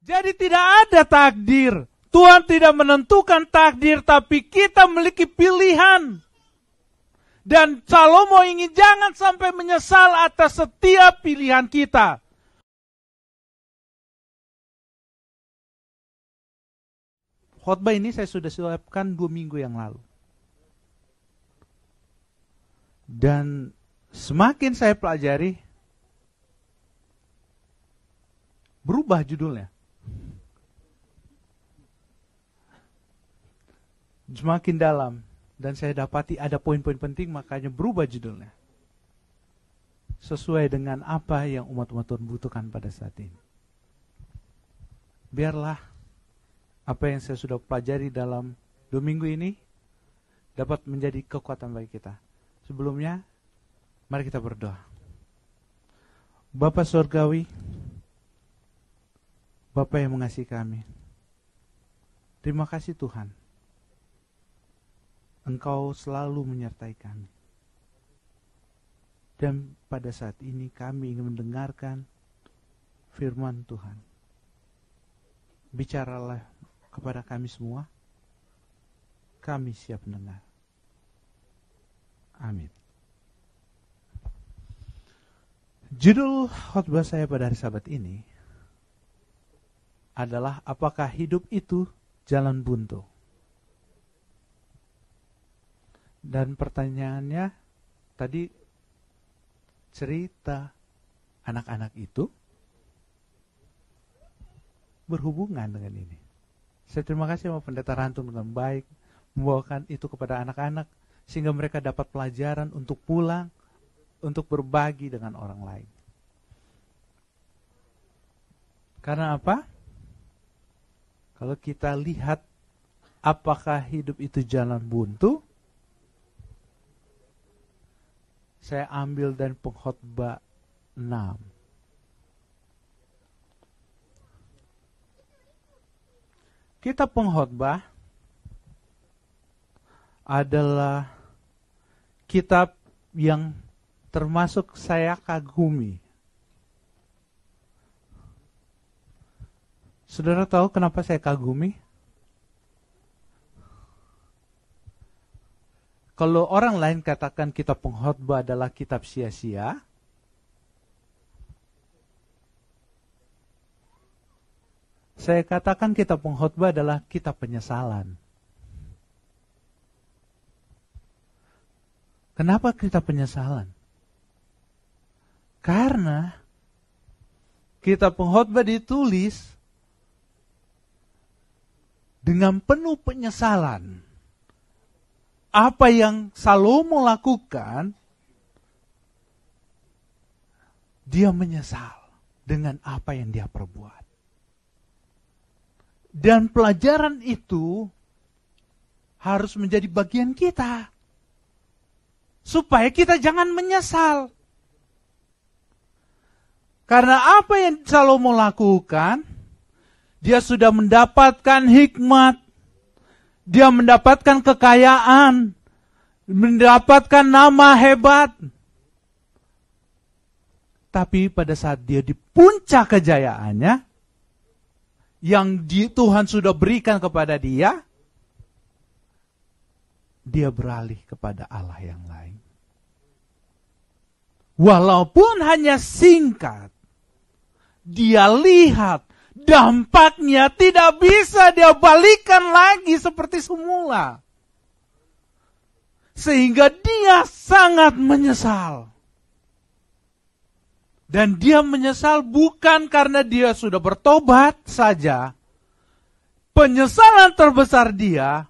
Jadi tidak ada takdir. Tuhan tidak menentukan takdir, tapi kita memiliki pilihan. Dan Salomo ingin jangan sampai menyesal atas setiap pilihan kita. Khotbah ini saya sudah siapkan 2 minggu yang lalu. Dan semakin saya pelajari, berubah judulnya. Semakin dalam. Dan saya dapati ada poin-poin penting, makanya berubah judulnya. Sesuai dengan apa yang umat-umat Tuhan butuhkan pada saat ini. Biarlah apa yang saya sudah pelajari dalam 2 minggu ini dapat menjadi kekuatan bagi kita. Sebelumnya, mari kita berdoa. Bapa Surgawi, Bapa yang mengasihi kami, terima kasih Tuhan. Engkau selalu menyertai kami. Dan pada saat ini kami ingin mendengarkan firman Tuhan. Bicaralah kepada kami semua. Kami siap mendengar. Amin. Judul khotbah saya pada hari Sabat ini adalah apakah hidup itu jalan buntu? Dan pertanyaannya tadi cerita anak-anak itu berhubungan dengan ini. Saya terima kasih sama Pendeta Rantun dengan baik membawakan itu kepada anak-anak sehingga mereka dapat pelajaran untuk pulang, untuk berbagi dengan orang lain. Karena apa? Kalau kita lihat apakah hidup itu jalan buntu, saya ambil dari Pengkhotbah 6. Kitab Pengkhotbah adalah kitab yang termasuk saya kagumi. Saudara tahu kenapa saya kagumi? Kalau orang lain katakan kitab Pengkhotbah adalah kitab sia-sia, saya katakan kitab Pengkhotbah adalah kitab penyesalan. Kenapa kitab penyesalan? Karena kitab Pengkhotbah ditulis dengan penuh penyesalan. Apa yang Salomo lakukan, dia menyesal dengan apa yang dia perbuat. Dan pelajaran itu harus menjadi bagian kita. Supaya kita jangan menyesal. Karena apa yang Salomo lakukan, dia sudah mendapatkan hikmat, dia mendapatkan kekayaan, mendapatkan nama hebat. Tapi pada saat dia di puncak kejayaannya, yang Tuhan sudah berikan kepada dia beralih kepada Allah yang lain. Walaupun hanya singkat, dia lihat dampaknya tidak bisa dia balikan lagi seperti semula. Sehingga dia sangat menyesal. Dan dia menyesal bukan karena dia sudah bertobat saja. Penyesalan terbesar dia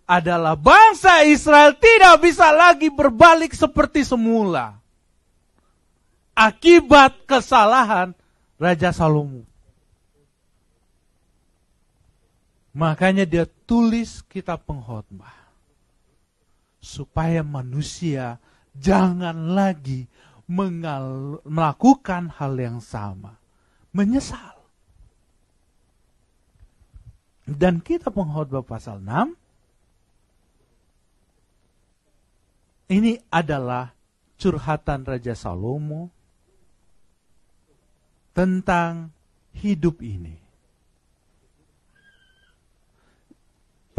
adalah bangsa Israel tidak bisa lagi berbalik seperti semula. Akibat kesalahan Raja Salomo. Makanya dia tulis kitab Pengkhotbah. Supaya manusia jangan lagi melakukan hal yang sama. Menyesal. Dan kitab Pengkhotbah pasal 6. Ini adalah curhatan Raja Salomo tentang hidup ini.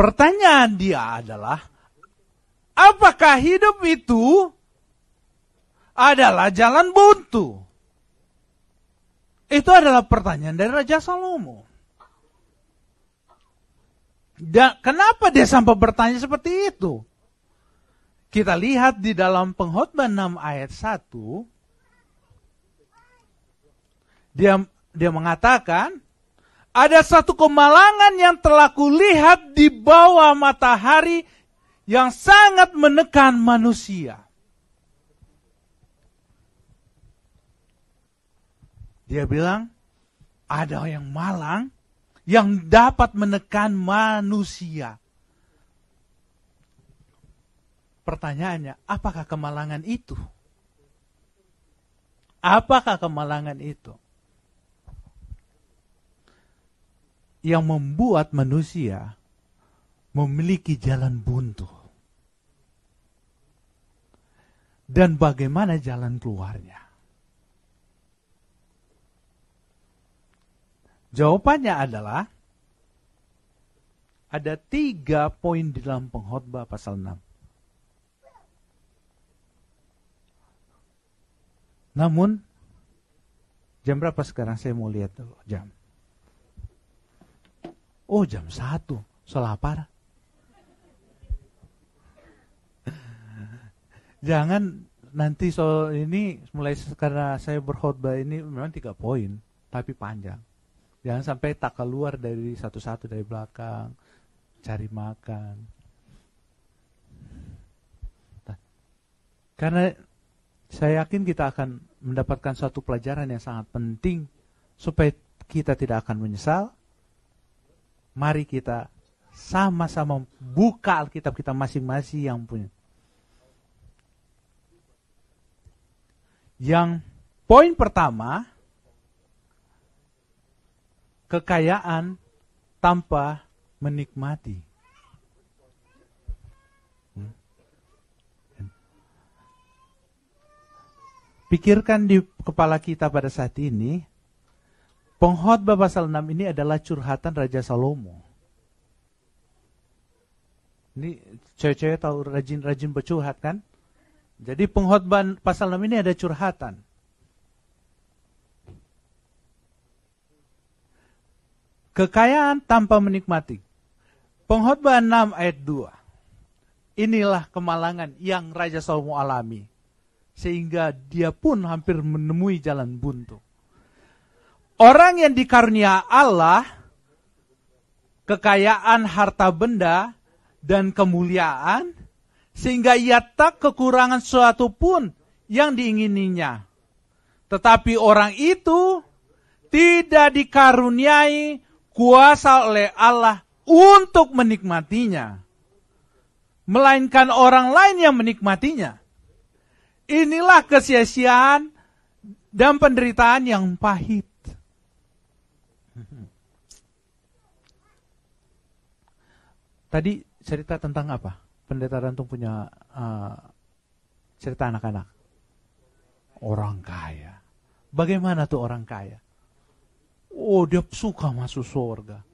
Pertanyaan dia adalah, apakah hidup itu adalah jalan buntu? Itu adalah pertanyaan dari Raja Salomo. Dan kenapa dia sampai bertanya seperti itu? Kita lihat di dalam Pengkhotbah 6 ayat 1. Dia mengatakan, ada satu kemalangan yang telah kulihat di bawah matahari yang sangat menekan manusia. Dia bilang, ada yang malang yang dapat menekan manusia. Pertanyaannya, apakah kemalangan itu? Apakah kemalangan itu? Yang membuat manusia memiliki jalan buntu. Dan bagaimana jalan keluarnya? Jawabannya adalah, ada 3 poin di dalam Pengkhotbah pasal 6. Namun, jam berapa sekarang? Saya mau lihat dulu jam. Oh, jam 1. Selapar. Jangan nanti soal ini, mulai karena saya berkhotbah ini memang 3 poin, tapi panjang. Jangan sampai tak keluar dari satu-satu dari belakang, cari makan. Karena saya yakin kita akan mendapatkan suatu pelajaran yang sangat penting supaya kita tidak akan menyesal. Mari kita sama-sama buka Alkitab kita masing-masing yang punya. Yang poin pertama, kekayaan tanpa menikmati. Pikirkan di kepala kita pada saat ini, Pengkhotbah pasal 6 ini adalah curhatan Raja Salomo. Ini cewek-cewek tahu rajin-rajin bercurhat kan? Jadi Pengkhotbah pasal 6 ini ada curhatan. Kekayaan tanpa menikmati. Pengkhotbah 6 ayat 2. Inilah kemalangan yang Raja Salomo alami. Sehingga dia pun hampir menemui jalan buntu. Orang yang dikarunia Allah, kekayaan harta benda, dan kemuliaan, sehingga ia tak kekurangan sesuatu pun yang diingininya. Tetapi orang itu tidak dikaruniai kuasa oleh Allah untuk menikmatinya, melainkan orang lain yang menikmatinya. Inilah kesia-siaan dan penderitaan yang pahit. Tadi cerita tentang apa? Pendeta Rantung punya cerita anak-anak. Orang kaya. Bagaimana tuh orang kaya? Oh, dia suka masuk surga.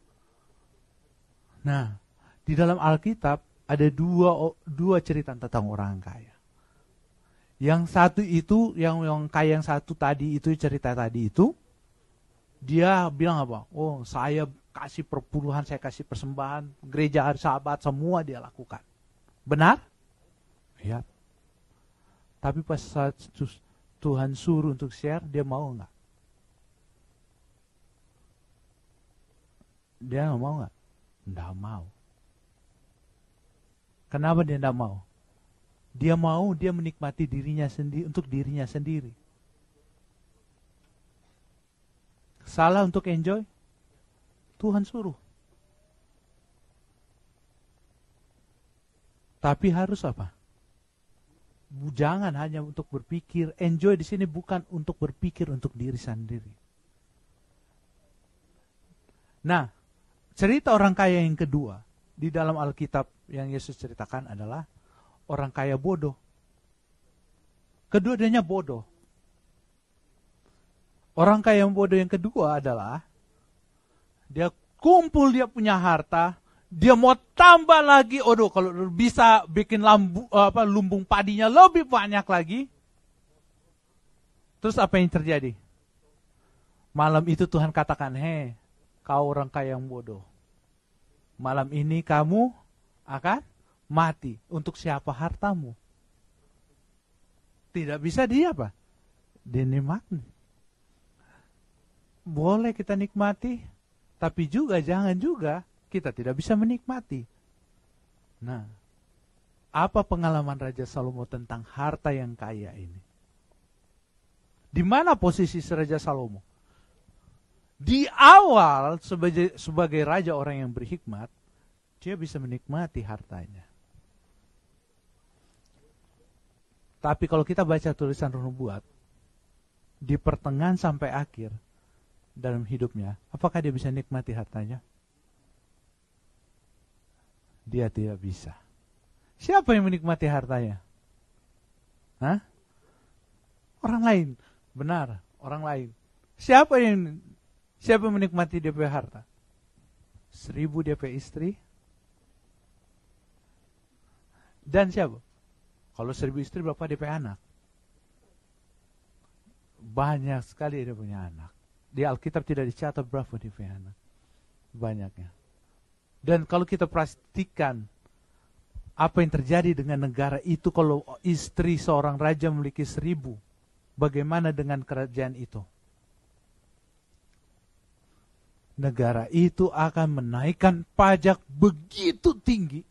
Nah, di dalam Alkitab ada dua cerita tentang orang kaya. Yang satu itu, yang kaya yang satu tadi itu, cerita tadi itu, dia bilang apa? Oh, saya kasih perpuluhan, saya kasih persembahan, gereja hari Sabat, semua dia lakukan. Benar? Ya. Tapi pas saat Tuhan suruh untuk share, dia mau enggak? Dia enggak mau enggak? Enggak mau. Kenapa dia enggak mau? Dia mau, dia menikmati dirinya sendiri, untuk dirinya sendiri. Salah untuk enjoy? Tuhan suruh. Tapi harus apa? Jangan hanya untuk berpikir. Enjoy di sini bukan untuk berpikir untuk diri sendiri. Nah, cerita orang kaya yang kedua di dalam Alkitab yang Yesus ceritakan adalah orang kaya bodoh. Kedua-duanya bodoh. Orang kaya yang bodoh yang kedua adalah dia kumpul, dia punya harta, Dia mau tambah lagi, kalau bisa bikin lumbung padinya lebih banyak lagi. Terus apa yang terjadi? Malam itu Tuhan katakan, kau orang kaya yang bodoh. Malam ini kamu akan mati. Untuk siapa hartamu? Tidak bisa dia apa? Dinikmati. Boleh kita nikmati, tapi juga jangan juga kita tidak bisa menikmati. Nah, apa pengalaman Raja Salomo tentang harta yang kaya ini? Di mana posisi Raja Salomo? Di awal sebagai raja orang yang berhikmat, dia bisa menikmati hartanya. Tapi kalau kita baca tulisan Roh Nubuat, di pertengahan sampai akhir dalam hidupnya, apakah dia bisa nikmati hartanya? Dia tidak bisa. Siapa yang menikmati hartanya? Orang lain. Benar, orang lain. Siapa yang menikmati DP harta? 1000 DP istri. Dan siapa? Kalau 1000 istri berapa DP anak? Banyak sekali dia punya anak. Di Alkitab tidak dicatat berapa DP anak. Banyaknya. Dan kalau kita perhatikan apa yang terjadi dengan negara itu kalau istri seorang raja memiliki 1000, bagaimana dengan kerajaan itu? Negara itu akan menaikkan pajak begitu tinggi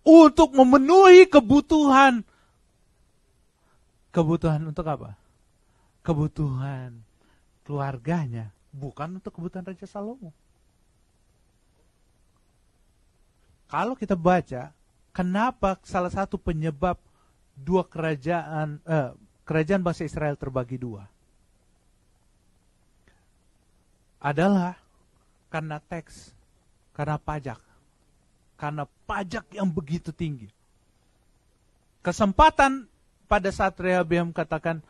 untuk memenuhi kebutuhan. Kebutuhan untuk apa? Kebutuhan keluarganya, bukan untuk kebutuhan Raja Salomo. Kalau kita baca, kenapa salah satu penyebab dua kerajaan bangsa Israel terbagi dua? Adalah karena teks, karena pajak. Karena pajak yang begitu tinggi. Kesempatan pada saat Rehabeam katakan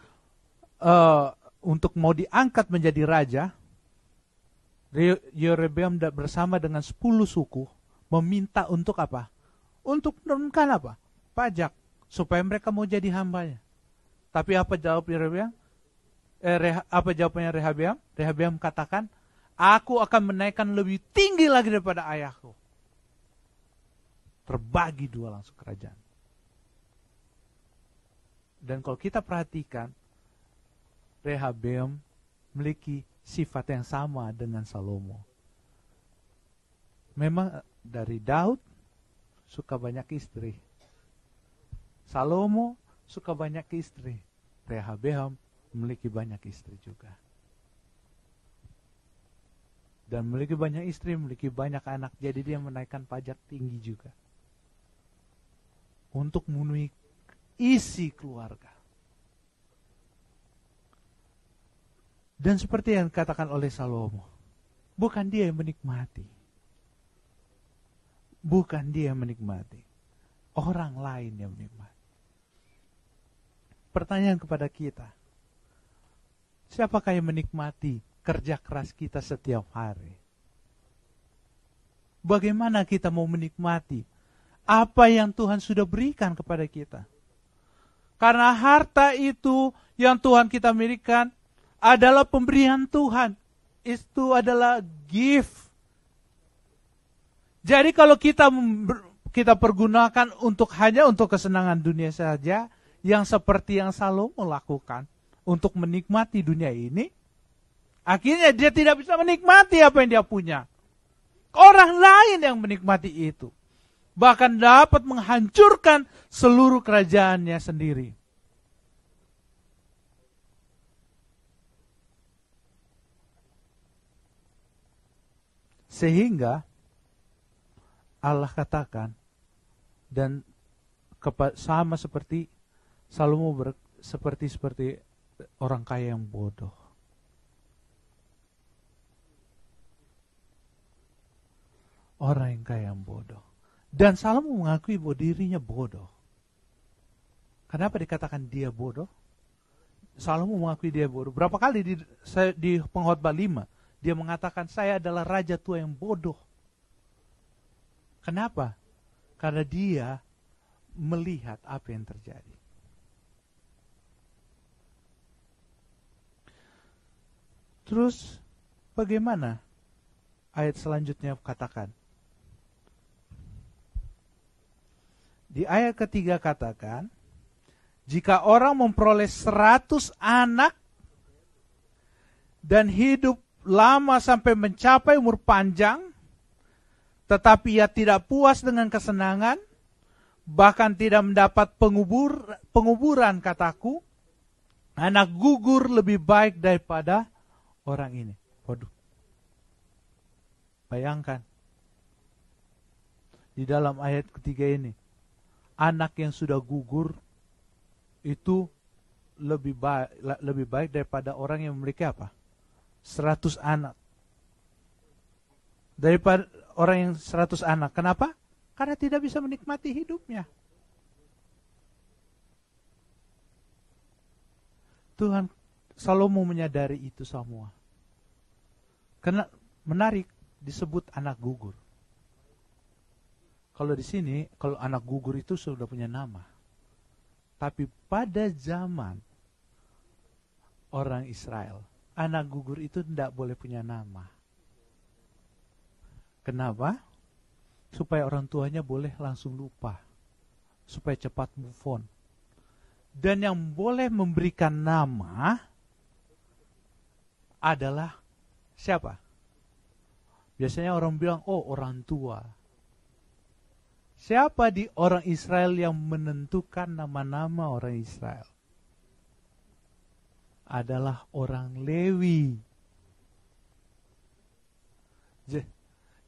untuk mau diangkat menjadi raja, Yerobeam bersama dengan 10 suku meminta untuk apa? Untuk menurunkan apa? Pajak. Supaya mereka mau jadi hambanya. Tapi apa jawab Yerobeam? Apa jawabannya Rehabeam? Rehabeam katakan, aku akan menaikkan lebih tinggi lagi daripada ayahku. Terbagi dua langsung kerajaan. Dan kalau kita perhatikan, Rehabeam memiliki sifat yang sama dengan Salomo. Memang dari Daud suka banyak istri. Salomo suka banyak istri. Rehabeam memiliki banyak istri juga. Dan memiliki banyak istri, memiliki banyak anak. Jadi dia menaikkan pajak tinggi juga. Untuk memenuhi isi keluarga. Dan seperti yang dikatakan oleh Salomo, bukan dia yang menikmati. Bukan dia yang menikmati. Orang lain yang menikmati. Pertanyaan kepada kita, siapakah yang menikmati kerja keras kita setiap hari? Bagaimana kita mau menikmati apa yang Tuhan sudah berikan kepada kita? Karena harta itu yang Tuhan kita milikan adalah pemberian Tuhan. Itu adalah gift. Jadi kalau kita pergunakan hanya untuk kesenangan dunia saja, yang seperti yang Salomo lakukan untuk menikmati dunia ini, akhirnya dia tidak bisa menikmati apa yang dia punya. Orang lain yang menikmati itu. Bahkan dapat menghancurkan seluruh kerajaannya sendiri. Sehingga Allah katakan, dan sama seperti Salomo seperti orang kaya yang bodoh. Orang yang kaya yang bodoh. Dan Salomo mengakui bahwa dirinya bodoh. Kenapa dikatakan dia bodoh? Salomo mengakui dia bodoh. Berapa kali di Pengkhotbah 5 dia mengatakan, saya adalah raja tua yang bodoh. Kenapa? Karena dia melihat apa yang terjadi. Terus bagaimana ayat selanjutnya katakan? Di ayat ketiga katakan, jika orang memperoleh 100 anak dan hidup lama sampai mencapai umur panjang, tetapi ia tidak puas dengan kesenangan, bahkan tidak mendapat penguburan, kataku, anak gugur lebih baik daripada orang ini. Waduh. Bayangkan. Di dalam ayat ketiga ini, anak yang sudah gugur itu lebih baik daripada orang yang memiliki apa? 100 anak. Daripada orang yang 100 anak. Kenapa? Karena tidak bisa menikmati hidupnya. Tuhan Salomo menyadari itu semua. Karena menarik disebut anak gugur. Kalau di sini, kalau anak gugur itu sudah punya nama. Tapi pada zaman orang Israel, anak gugur itu tidak boleh punya nama. Kenapa? Supaya orang tuanya boleh langsung lupa. Supaya cepat move on. Dan yang boleh memberikan nama adalah siapa? Biasanya orang bilang, oh orang tua. Siapa di orang Israel yang menentukan nama-nama orang Israel? Adalah orang Lewi.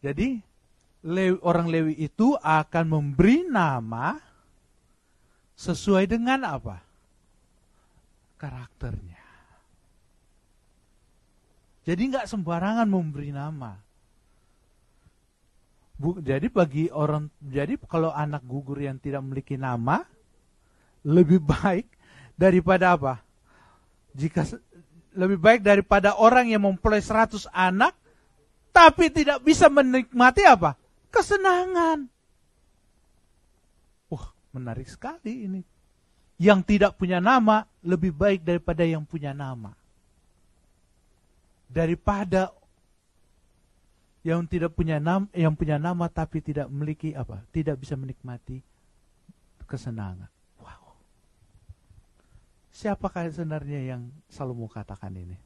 Jadi, orang Lewi itu akan memberi nama sesuai dengan apa? Karakternya. Jadi nggak sembarangan memberi nama. Jadi kalau anak gugur yang tidak memiliki nama, lebih baik daripada apa? Lebih baik daripada orang yang memperoleh 100 anak, tapi tidak bisa menikmati apa? Kesenangan. Wah, menarik sekali ini. Yang tidak punya nama lebih baik daripada yang punya nama. Daripada yang tidak punya nama, yang punya nama tapi tidak memiliki apa? Tidak bisa menikmati kesenangan. Wow. Siapakah sebenarnya yang Salomo katakan ini?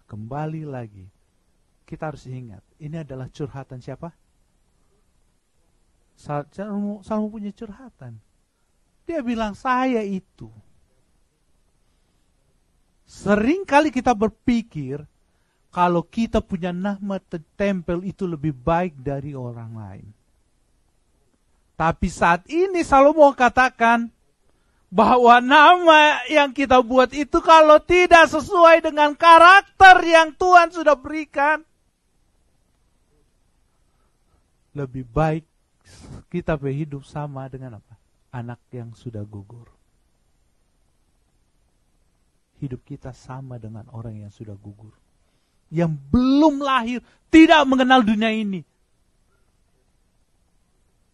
Kembali lagi, kita harus ingat, ini adalah curhatan siapa? Salomo punya curhatan. Dia bilang, saya itu. Seringkali kita berpikir, kalau kita punya nama tertempel itu lebih baik dari orang lain. Tapi saat ini Salomo katakan, bahwa nama yang kita buat itu kalau tidak sesuai dengan karakter yang Tuhan sudah berikan, lebih baik kita berhidup sama dengan apa? Anak yang sudah gugur. Hidup kita sama dengan orang yang sudah gugur. Yang belum lahir, tidak mengenal dunia ini.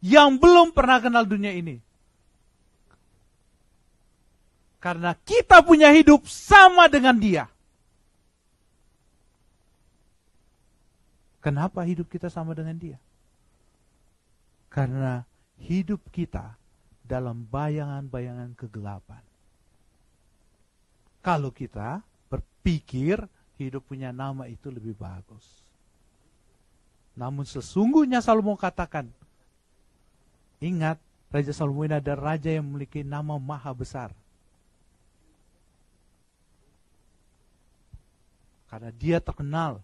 Yang belum pernah kenal dunia ini. Karena kita punya hidup sama dengan dia. Kenapa hidup kita sama dengan dia? Karena hidup kita dalam bayangan-bayangan kegelapan. Kalau kita berpikir hidup punya nama itu lebih bagus. Namun sesungguhnya Salomo katakan, ingat, Raja Salomo ini ada raja yang memiliki nama maha besar. Karena dia terkenal.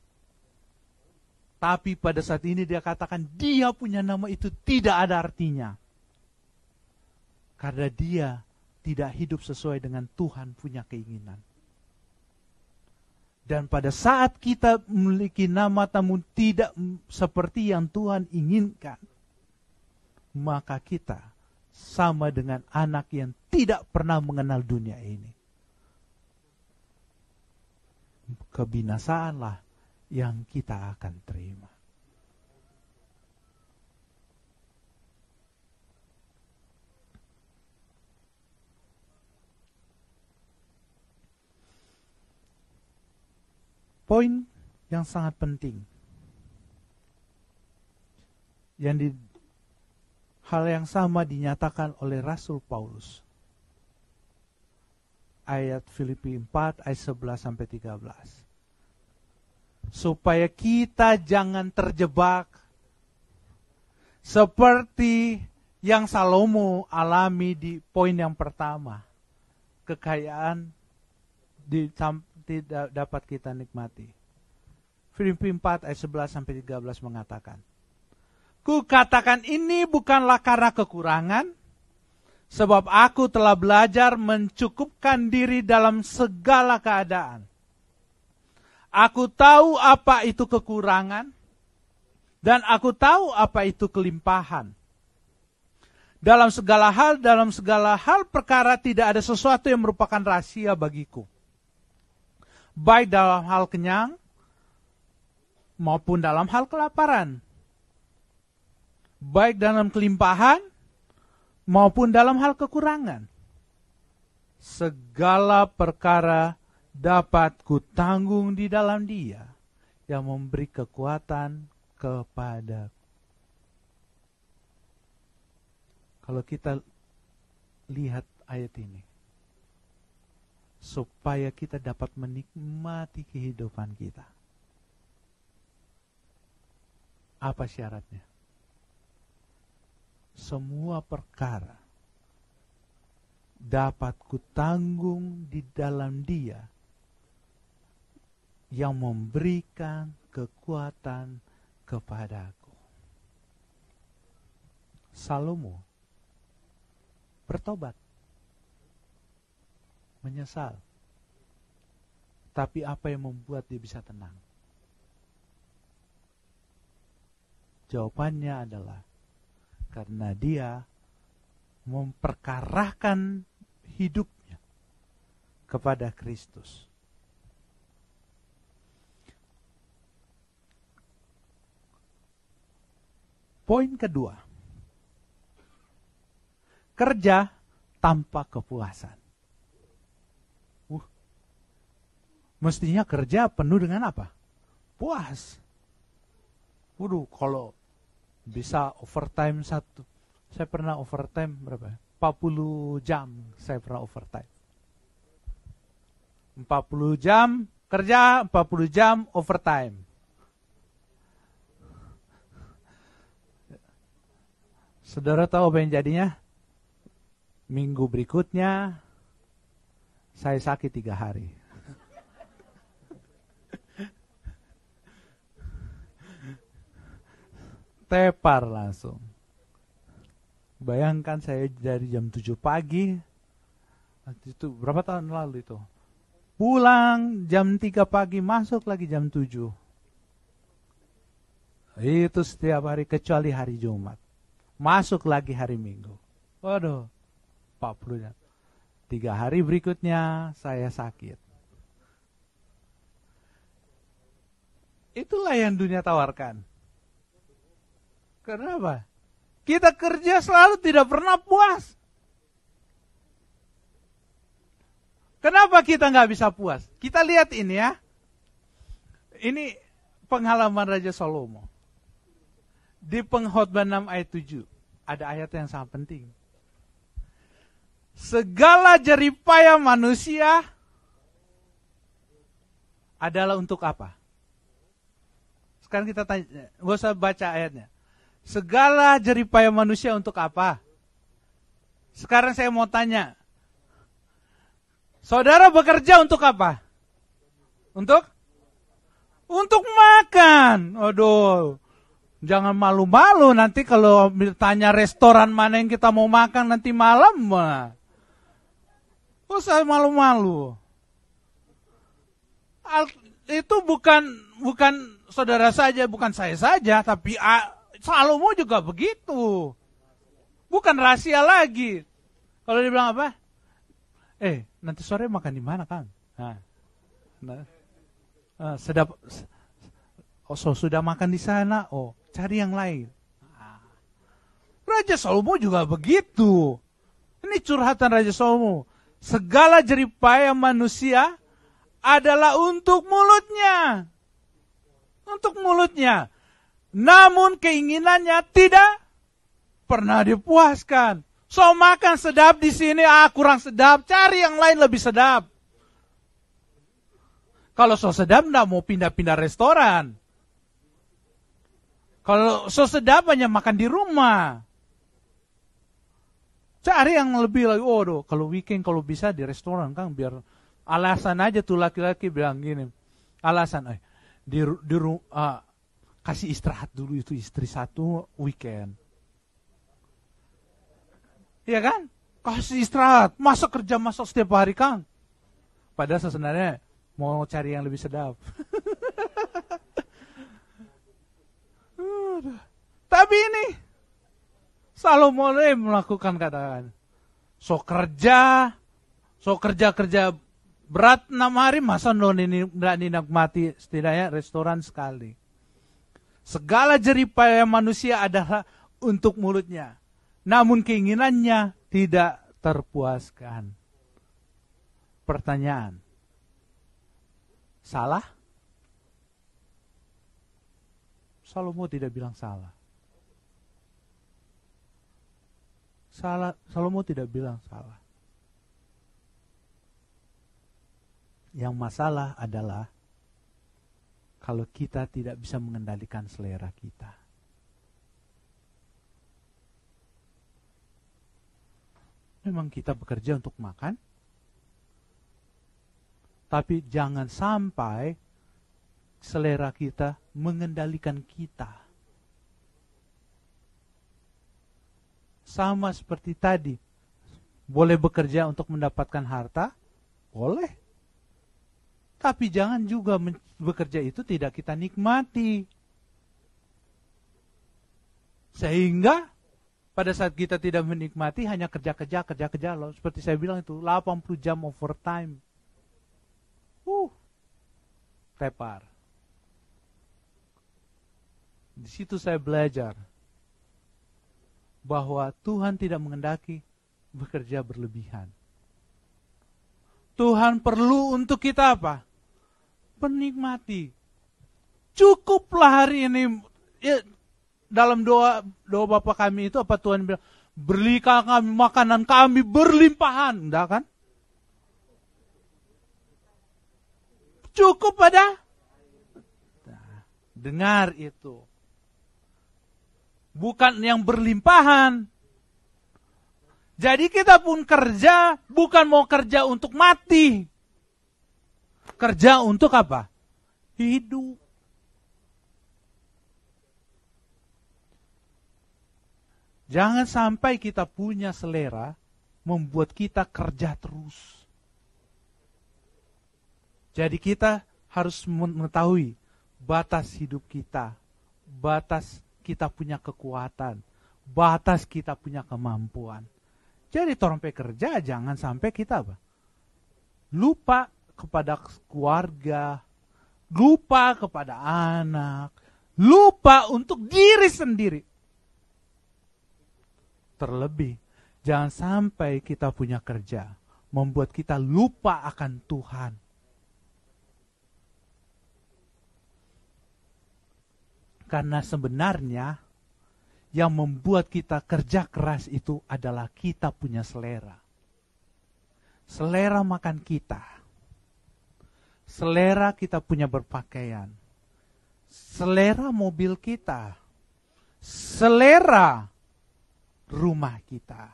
Tapi pada saat ini dia katakan dia punya nama itu tidak ada artinya. Karena dia tidak hidup sesuai dengan Tuhan punya keinginan. Dan pada saat kita memiliki nama namun tidak seperti yang Tuhan inginkan, maka kita sama dengan anak yang tidak pernah mengenal dunia ini. Kebinasaanlah yang kita akan terima. Poin yang sangat penting. Hal yang sama dinyatakan oleh Rasul Paulus. Ayat Filipi 4 ayat 11-13. Supaya kita jangan terjebak seperti yang Salomo alami di poin yang pertama. Kekayaan tidak dapat kita nikmati. Filipi 4 ayat 11-13 mengatakan, Ku katakan ini bukanlah karena kekurangan, sebab aku telah belajar mencukupkan diri dalam segala keadaan. Aku tahu apa itu kekurangan, dan aku tahu apa itu kelimpahan. Dalam segala hal perkara tidak ada sesuatu yang merupakan rahasia bagiku. Baik dalam hal kenyang, maupun dalam hal kelaparan. Baik dalam kelimpahan, maupun dalam hal kekurangan. Segala perkara dapat kutanggung di dalam Dia yang memberi kekuatan kepada. Kalau kita lihat ayat ini, supaya kita dapat menikmati kehidupan kita. Apa syaratnya? Semua perkara dapat kutanggung di dalam Dia yang memberikan kekuatan kepadaku. Salomo bertobat, menyesal. Tapi apa yang membuat dia bisa tenang? Jawabannya adalah karena dia memperkarakan hidupnya kepada Kristus. Poin kedua, kerja tanpa kepuasan. Mestinya kerja penuh dengan apa? Puas. Waduh, kalau bisa overtime satu. Saya pernah overtime berapa? 40 jam saya pernah overtime. 40 jam kerja, 40 jam overtime. Saudara tahu apa yang jadinya? Minggu berikutnya saya sakit 3 hari. Tepar langsung. Bayangkan saya dari jam 7 pagi, itu berapa tahun lalu itu, pulang jam 3 pagi, masuk lagi jam 7. Itu setiap hari kecuali hari Jumat. Masuk lagi hari Minggu. Waduh, 40 jam. 3 hari berikutnya saya sakit. Itulah yang dunia tawarkan. Kenapa? Kita kerja selalu tidak pernah puas. Kenapa kita nggak bisa puas? Kita lihat ini ya. Ini pengalaman Raja Salomo. Di Pengkhotbah 6 ayat 7. Ada ayat yang sangat penting. Segala jeripaya manusia adalah untuk apa? Sekarang kita tanya, gak usah baca ayatnya. Segala jeripaya manusia untuk apa? Sekarang saya mau tanya. Saudara bekerja untuk apa? Untuk makan. Aduh. Jangan malu-malu nanti kalau ditanya restoran mana yang kita mau makan nanti malam. Usah malu-malu. Itu bukan saudara saja, bukan saya saja, tapi Salomo juga begitu. Bukan rahasia lagi. Kalau dia bilang apa? Nanti sore makan di mana, Kang? Sudah makan di sana. Cari yang lain. Raja Salomo juga begitu. Ini curhatan Raja Salomo. Segala jeripaya manusia adalah untuk mulutnya. Untuk mulutnya. Namun keinginannya tidak pernah dipuaskan. So makan sedap di sini, kurang sedap, cari yang lain lebih sedap. Kalau so sedap, enggak mau pindah-pindah restoran. Kalau so sedap, hanya makan di rumah. Cari yang lebih lagi. Kalau weekend, kalau bisa di restoran, kan biar alasan aja tuh laki-laki bilang gini. Alasan, kasih istirahat dulu itu istri satu weekend. Iya kan? Kasih istirahat. Masa kerja masuk setiap hari, Kang? Padahal sebenarnya mau cari yang lebih sedap. Tapi ini Salomo melakukan katakan. So kerja berat 6 hari, masa tidak dinikmati setidaknya restoran sekali. Segala jeripaya manusia adalah untuk mulutnya. Namun keinginannya tidak terpuaskan. Pertanyaan. Salah? Salomo tidak bilang salah. Salomo tidak bilang salah. Yang masalah adalah kalau kita tidak bisa mengendalikan selera kita. Memang kita bekerja untuk makan, tapi jangan sampai selera kita mengendalikan kita. Sama seperti tadi, boleh bekerja untuk mendapatkan harta? Boleh. Tapi jangan juga bekerja itu tidak kita nikmati. Sehingga pada saat kita tidak menikmati, hanya kerja loh. Seperti saya bilang itu, 80 jam overtime. Tepar. Di situ saya belajar bahwa Tuhan tidak mengendaki bekerja berlebihan. Tuhan perlu untuk kita apa? Menikmati. Cukuplah hari ini. Dalam doa Bapa kami itu apa Tuhan bilang? Berikan kami makanan kami berlimpahan. Enggak kan? Cukup pada? Dengar itu. Bukan yang berlimpahan. Jadi kita pun kerja, bukan mau kerja untuk mati. Kerja untuk apa? Hidup. Jangan sampai kita punya selera membuat kita kerja terus. Jadi kita harus mengetahui batas hidup kita, batas kita punya kekuatan, batas kita punya kemampuan. Jadi orang pekerja jangan sampai kita apa? Lupa kepada keluarga, lupa kepada anak, lupa untuk diri sendiri. Terlebih, jangan sampai kita punya kerja membuat kita lupa akan Tuhan. Karena sebenarnya yang membuat kita kerja keras itu adalah kita punya selera. Selera makan kita. Selera kita punya berpakaian. Selera mobil kita. Selera rumah kita.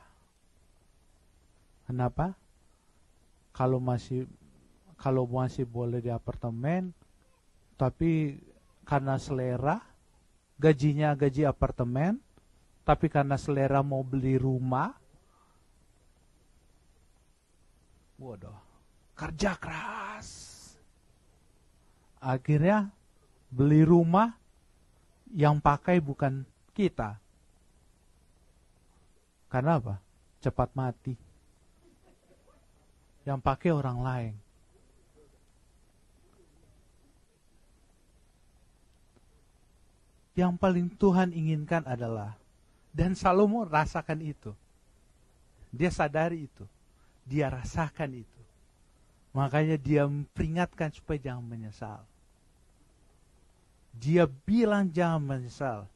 Kenapa? Kalau masih boleh di apartemen, tapi karena selera, gajinya gaji apartemen, tapi karena selera mau beli rumah, kerja keras. Akhirnya beli rumah yang pakai bukan kita. Karena apa? Cepat mati. Yang pakai orang lain. Yang paling Tuhan inginkan adalah, dan Salomo rasakan itu. Dia sadari itu. Dia rasakan itu. Makanya dia memperingatkan supaya jangan menyesal. Dia bilang jangan menyesal.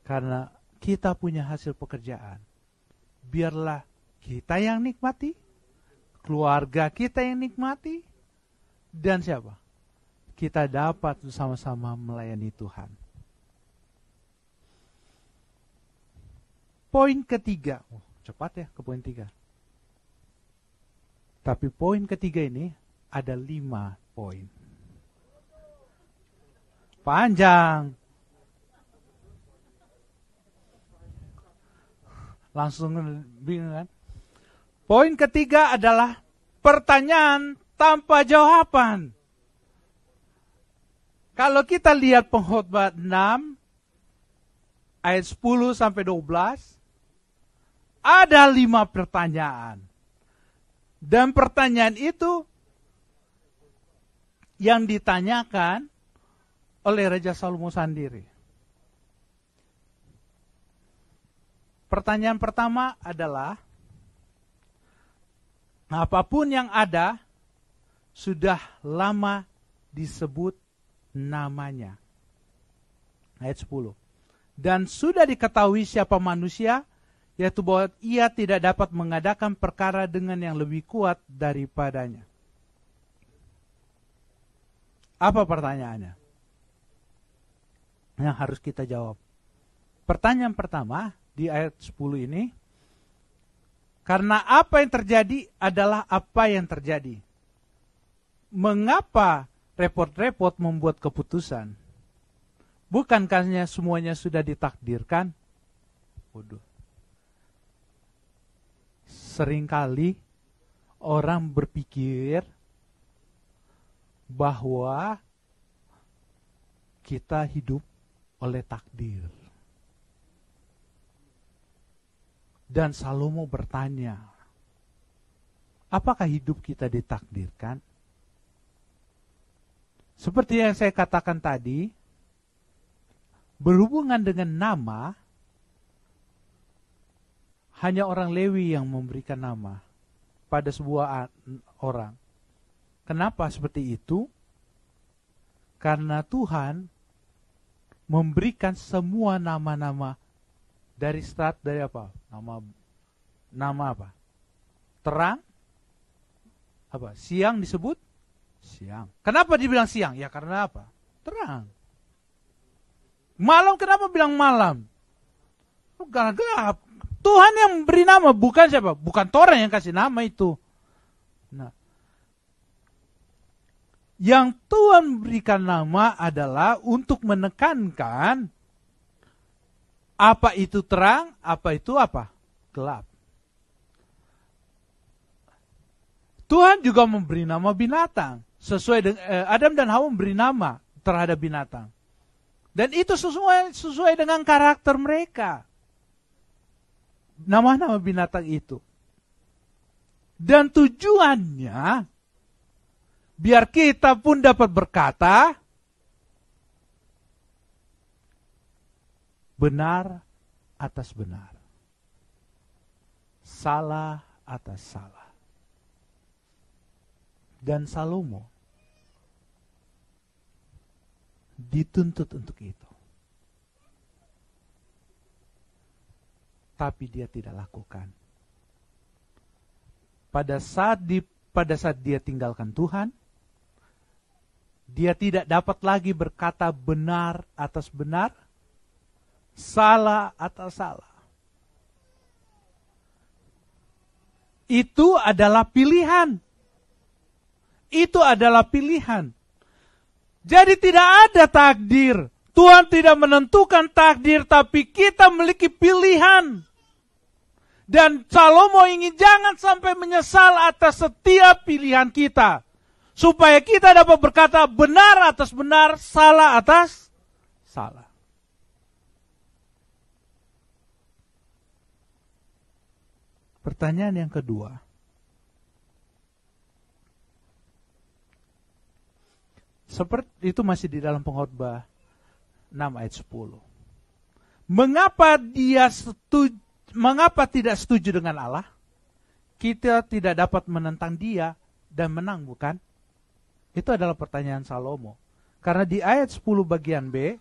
Karena kita punya hasil pekerjaan. Biarlah kita yang nikmati, keluarga kita yang nikmati, dan siapa? Kita dapat bersama-sama melayani Tuhan. Poin ketiga. Cepat ya ke poin 3. Tapi poin ketiga ini ada 5 poin. Panjang. Langsung bingung kan? Poin ketiga adalah pertanyaan tanpa jawaban. Kalau kita lihat pengkhotbah 6 ayat 10 sampai 12, ada 5 pertanyaan. Dan pertanyaan itu yang ditanyakan oleh Raja Salomo sendiri. Pertanyaan pertama adalah, apapun yang ada sudah lama disebut namanya. Ayat 10. Dan sudah diketahui siapa manusia, yaitu bahwa ia tidak dapat mengadakan perkara dengan yang lebih kuat daripadanya. Apa pertanyaannya? Yang harus kita jawab. Pertanyaan pertama di ayat 10 ini, karena apa yang terjadi adalah apa yang terjadi. Mengapa repot-repot membuat keputusan? Bukankah semuanya sudah ditakdirkan? Waduh. Seringkali orang berpikir bahwa kita hidup oleh takdir. Dan Salomo bertanya, apakah hidup kita ditakdirkan? Seperti yang saya katakan tadi, berhubungan dengan nama, hanya orang Lewi yang memberikan nama pada sebuah orang. Kenapa seperti itu? Karena Tuhan memberikan semua nama-nama dari start dari apa? Nama apa? Terang? Apa? Siang disebut? Siang. Kenapa dibilang siang? Ya karena apa? Terang. Malam kenapa bilang malam? Karena gelap. Tuhan yang beri nama, bukan siapa? Bukan Torah yang kasih nama itu. Nah, yang Tuhan berikan nama adalah untuk menekankan apa itu terang, apa itu apa? Gelap. Tuhan juga memberi nama binatang. Sesuai dengan Adam dan Hawa memberi nama terhadap binatang. Dan itu sesuai dengan karakter mereka. Nama-nama binatang itu. Dan tujuannya biar kita pun dapat berkata benar atas benar, salah atas salah. Dan Salomo dituntut untuk itu. Tapi dia tidak lakukan. Pada saat dia tinggalkan Tuhan, dia tidak dapat lagi berkata benar atas benar, salah atas salah. Itu adalah pilihan. Itu adalah pilihan. Jadi tidak ada takdir. Tuhan tidak menentukan takdir, tapi kita memiliki pilihan. Dan Salomo ingin jangan sampai menyesal atas setiap pilihan kita. Supaya kita dapat berkata benar atas benar, salah atas salah. Pertanyaan yang kedua. Seperti itu masih di dalam pengkhotbah 6 ayat 10. Mengapa tidak setuju dengan Allah? kita tidak dapat menentang dia dan menang, bukan? Itu adalah pertanyaan Salomo. Karena di ayat 10 bagian B,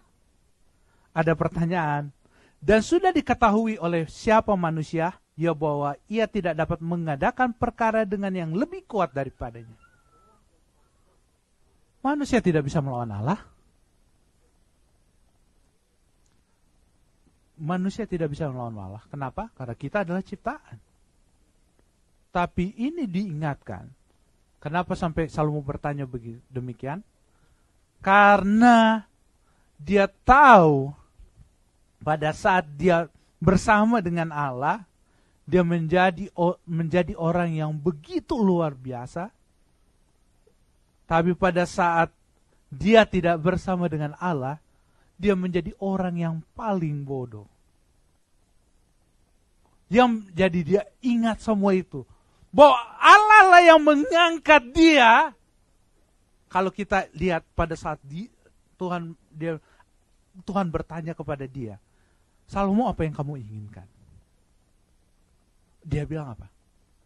ada pertanyaan, dan sudah diketahui oleh siapa manusia, ya bahwa ia tidak dapat mengadakan perkara dengan yang lebih kuat daripadanya. Manusia tidak bisa melawan Allah. Manusia tidak bisa melawan Allah. Kenapa? Karena kita adalah ciptaan. Tapi ini diingatkan. Kenapa sampai Salomo bertanya demikian? Karena dia tahu pada saat dia bersama dengan Allah, dia menjadi orang yang begitu luar biasa. Tapi pada saat dia tidak bersama dengan Allah, dia menjadi orang yang paling bodoh. Jadi dia ingat semua itu. Bahwa Allah lah yang mengangkat dia. Kalau kita lihat pada saat Tuhan bertanya kepada dia, Salomo, apa yang kamu inginkan? Dia bilang apa?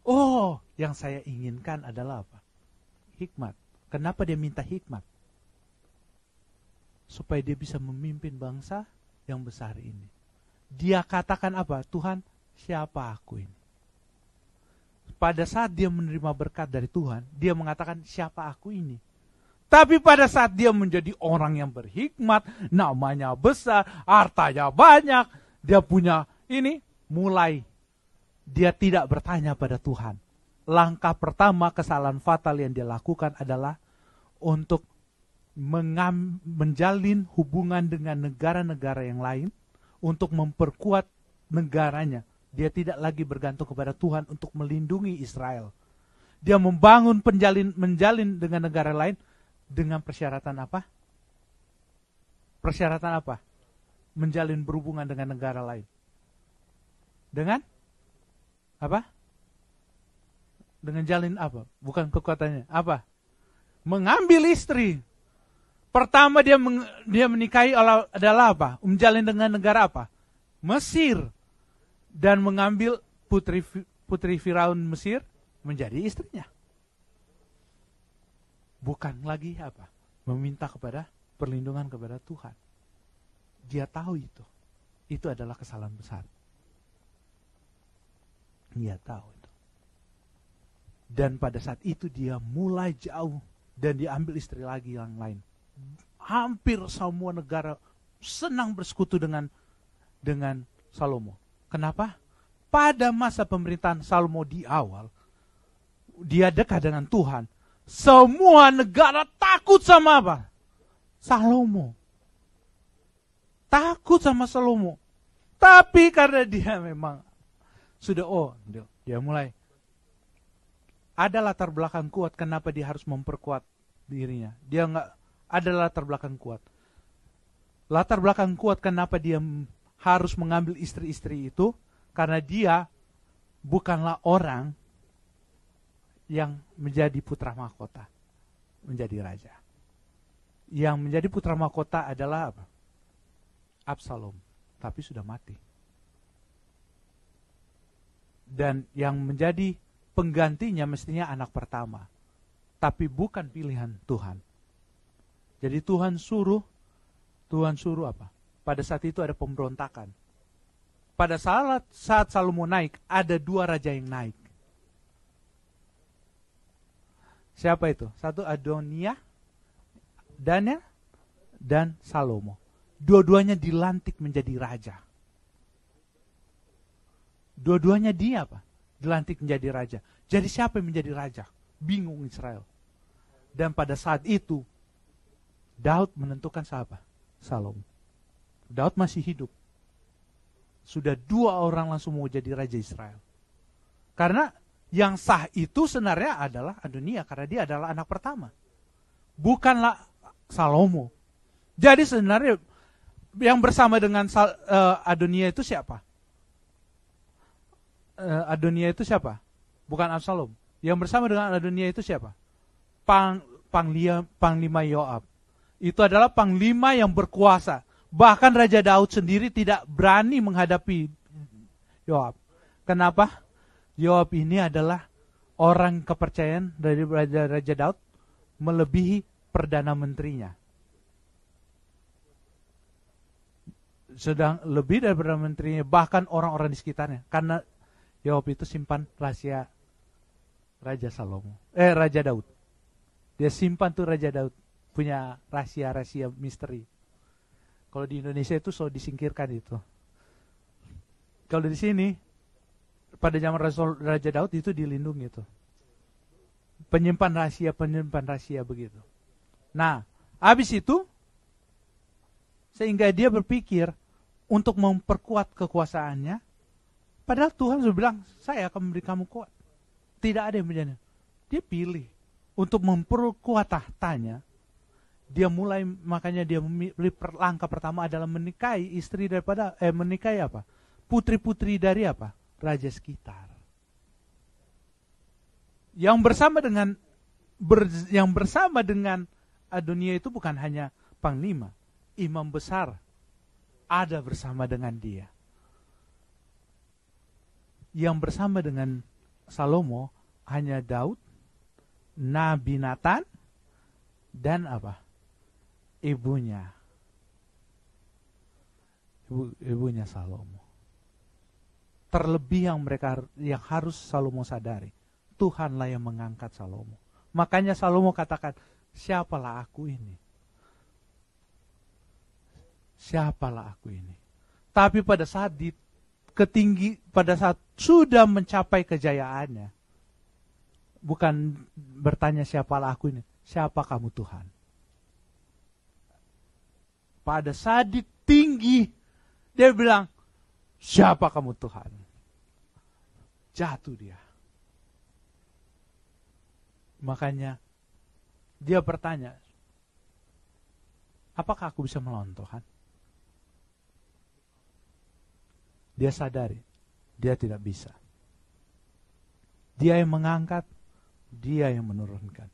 Oh, yang saya inginkan adalah apa? Hikmat. Kenapa dia minta hikmat? Supaya dia bisa memimpin bangsa yang besar ini. Dia katakan apa? Tuhan, siapa aku ini? Pada saat dia menerima berkat dari Tuhan, dia mengatakan, siapa aku ini? Tapi pada saat dia menjadi orang yang berhikmat, namanya besar, hartanya banyak, dia punya ini, mulai dia tidak bertanya pada Tuhan. Langkah pertama kesalahan fatal yang dia lakukan adalah untuk menjalin hubungan dengan negara-negara yang lain untuk memperkuat negaranya. Dia tidak lagi bergantung kepada Tuhan untuk melindungi Israel. Dia menjalin dengan negara lain dengan persyaratan apa? Persyaratan apa? Menjalin berhubungan dengan negara lain. Dengan apa? Dengan jalin apa? Bukan kekuatannya. Apa? Mengambil istri. Pertama dia menikahi adalah apa? Menjalin dengan negara apa? Mesir. Dan mengambil putri Firaun Mesir menjadi istrinya. Bukan lagi apa? Meminta kepada perlindungan kepada Tuhan. Dia tahu itu. Itu adalah kesalahan besar. Dia tahu itu. Dan pada saat itu dia mulai jauh dan diambil istri lagi yang lain. Hampir semua negara senang bersekutu dengan Salomo. Kenapa? Pada masa pemerintahan Salomo di awal, dia dekat dengan Tuhan. Semua negara takut sama apa? Salomo. Takut sama Salomo. Tapi karena dia memang sudah, dia mulai ada latar belakang kuat kenapa dia harus memperkuat dirinya. Dia enggak ada latar belakang kuat. Latar belakang kuat kenapa dia harus mengambil istri-istri itu, karena dia bukanlah orang yang menjadi putra mahkota, menjadi raja. Yang menjadi putra mahkota adalah apa? Absalom, tapi sudah mati. Dan yang menjadi penggantinya mestinya anak pertama, tapi bukan pilihan Tuhan. Jadi Tuhan suruh apa? Pada saat itu ada pemberontakan. Pada saat Salomo naik, ada 2 raja yang naik. Siapa itu? Satu Adoniah, Daniel, dan Salomo. Dua-duanya dilantik menjadi raja. Dua-duanya dia apa? Dilantik menjadi raja. Jadi siapa yang menjadi raja? Bingung Israel. Dan pada saat itu, Daud menentukan siapa? Salomo. Daud masih hidup. Sudah 2 orang langsung mau jadi raja Israel. Karena yang sah itu sebenarnya adalah Adoniah, karena dia adalah anak pertama. Bukanlah Salomo. Jadi sebenarnya yang bersama dengan Adoniah itu siapa? Adoniah itu siapa? Bukan Absalom. Yang bersama dengan Adoniah itu siapa? Panglima Yoab. Itu adalah panglima yang berkuasa. Bahkan Raja Daud sendiri tidak berani menghadapi Yoab. Kenapa? Yoab ini adalah orang kepercayaan dari Raja Daud melebihi Perdana Menterinya. Sedang lebih dari Perdana Menterinya, bahkan orang-orang di sekitarnya. Karena Yoab itu simpan rahasia Raja Daud. Dia simpan tuh Raja Daud, punya rahasia-rahasia misteri. Kalau di Indonesia itu so disingkirkan itu. Kalau di sini, pada zaman Raja Daud itu dilindungi itu. Penyimpan rahasia begitu. Nah, habis itu, sehingga dia berpikir untuk memperkuat kekuasaannya, padahal Tuhan sudah bilang, saya akan memberi kamu kuat. Tidak ada yang menjadi. Dia pilih untuk memperkuat tahtanya. Makanya dia memilih langkah pertama adalah menikahi istri menikahi apa? Putri-putri dari apa? Raja sekitar. Yang bersama dengan Adonia itu bukan hanya panglima, imam besar ada bersama dengan dia. Yang bersama dengan Salomo hanya Daud, Nabi Nathan, dan apa? Ibunya Salomo. Terlebih yang harus Salomo sadari, Tuhanlah yang mengangkat Salomo. Makanya Salomo katakan, siapalah aku ini? Siapalah aku ini? Tapi pada saat sudah mencapai kejayaannya, bukan bertanya siapalah aku ini, siapa kamu Tuhan? Pada saat tinggi, dia bilang, siapa kamu Tuhan? Jatuh dia. Makanya dia bertanya, apakah aku bisa melawan Tuhan? Dia sadari, dia tidak bisa. Dia yang mengangkat, dia yang menurunkan.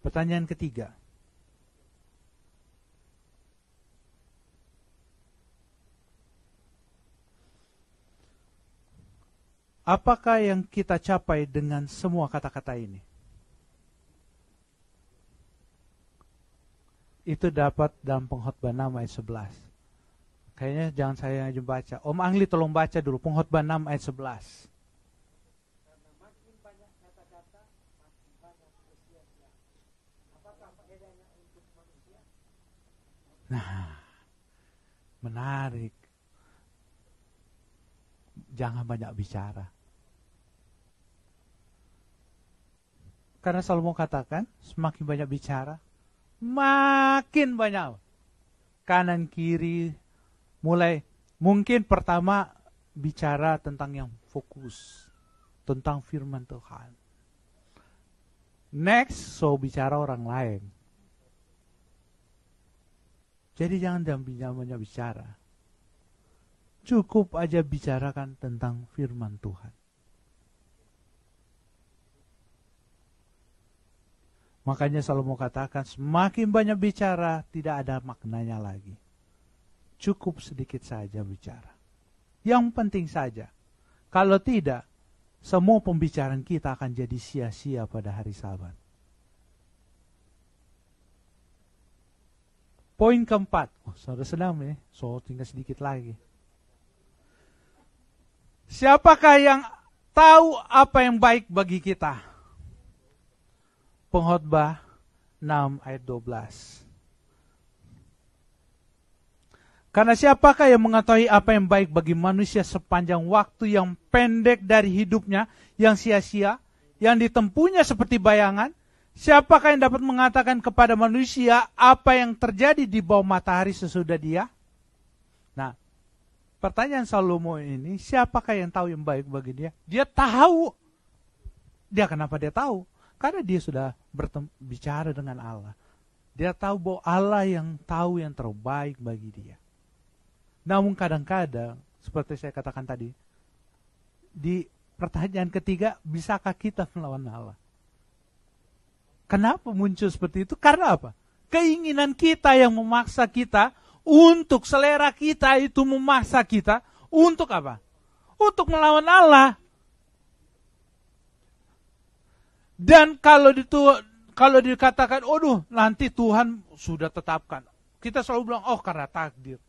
Pertanyaan ketiga. Apakah yang kita capai dengan semua kata-kata ini? Itu dapat dalam Pengkhotbah 6 ayat 11. Kayaknya jangan saya aja baca. Om Angli tolong baca dulu Pengkhotbah 6 ayat 11. Karena makin banyak kata-kata, makin banyak sia-sia. Apakah faedahnya untuk manusia? Nah, menarik. Jangan banyak bicara. Karena Salomo katakan, semakin banyak bicara, makin banyak. Kanan kiri, mulai mungkin pertama bicara tentang yang fokus, tentang firman Tuhan. Next, bicara orang lain. Jadi jangan banyak bicara. Cukup aja bicarakan tentang firman Tuhan. Makanya Salomo katakan, semakin banyak bicara, tidak ada maknanya lagi. Cukup sedikit saja bicara. Yang penting saja. Kalau tidak, semua pembicaraan kita akan jadi sia-sia pada hari Sabat. Poin keempat. Saudara senang ya? Tinggal sedikit lagi. Siapakah yang tahu apa yang baik bagi kita? Pengkhotbah 6 ayat 12. Karena siapakah yang mengetahui apa yang baik bagi manusia sepanjang waktu yang pendek dari hidupnya, yang sia-sia, yang ditempuhnya seperti bayangan? Siapakah yang dapat mengatakan kepada manusia apa yang terjadi di bawah matahari sesudah dia? Nah, pertanyaan Salomo ini, siapakah yang tahu yang baik bagi dia? Dia tahu. Dia kenapa dia tahu? Karena dia sudah bicara dengan Allah. Dia tahu bahwa Allah yang tahu yang terbaik bagi dia. Namun kadang-kadang, seperti saya katakan tadi, di pertanyaan ketiga, bisakah kita melawan Allah? Kenapa muncul seperti itu? Karena apa? keinginan kita yang memaksa kita, untuk selera kita itu memaksa kita, untuk apa? Untuk melawan Allah. Dan kalau dikatakan, nanti Tuhan sudah tetapkan. Kita selalu bilang, karena takdir.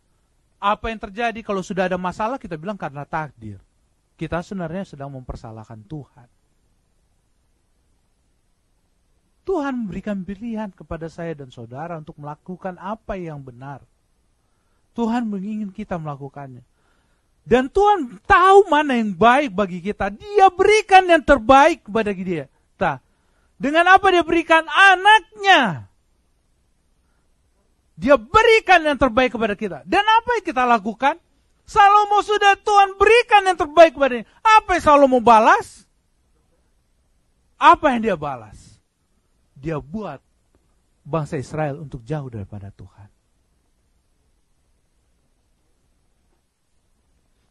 Apa yang terjadi kalau sudah ada masalah, kita bilang karena takdir. Kita sebenarnya sedang mempersalahkan Tuhan. Tuhan memberikan pilihan kepada saya dan saudara untuk melakukan apa yang benar. Tuhan menginginkan kita melakukannya. Dan Tuhan tahu mana yang baik bagi kita. Dia berikan yang terbaik kepada dia. Dengan apa dia berikan? Anaknya. Dia berikan yang terbaik kepada kita. Dan apa yang kita lakukan? Salomo sudah Tuhan berikan yang terbaik kepada dia. Apa yang Salomo balas? Apa yang dia balas? Dia buat bangsa Israel untuk jauh daripada Tuhan.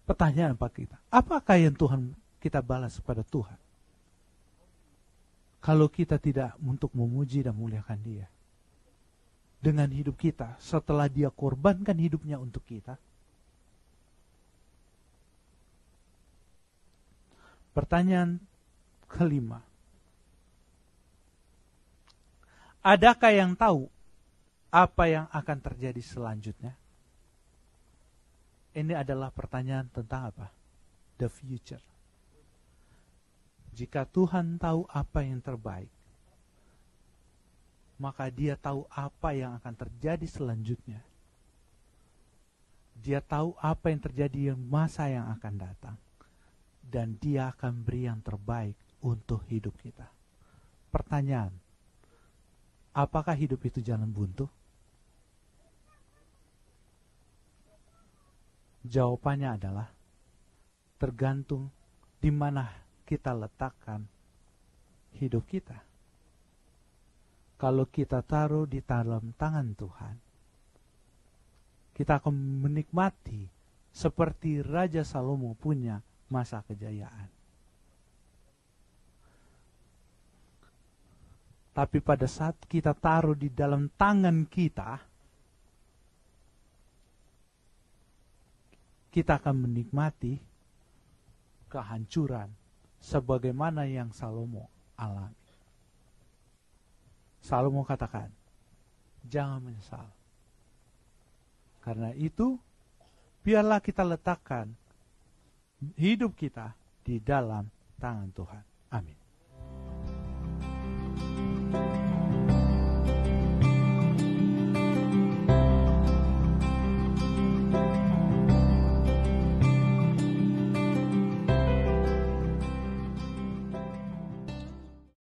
Pertanyaan Pak kita, apakah yang Tuhan kita balas kepada Tuhan? Kalau kita tidak untuk memuji dan memuliakan Dia. Dengan hidup kita, setelah Dia korbankan hidupnya untuk kita. Pertanyaan kelima. Adakah yang tahu apa yang akan terjadi selanjutnya? Ini adalah pertanyaan tentang apa? The future. Jika Tuhan tahu apa yang terbaik, maka Dia tahu apa yang akan terjadi selanjutnya. Dia tahu apa yang terjadi di masa yang akan datang. Dan Dia akan beri yang terbaik untuk hidup kita. Pertanyaan, apakah hidup itu jalan buntu? Jawabannya adalah tergantung di mana kita letakkan hidup kita. Kalau kita taruh di dalam tangan Tuhan, kita akan menikmati seperti Raja Salomo punya masa kejayaan. Tapi pada saat kita taruh di dalam tangan kita, kita akan menikmati kehancuran sebagaimana yang Salomo alami. Salomo katakan, jangan menyesal. Karena itu, biarlah kita letakkan hidup kita di dalam tangan Tuhan. Amin.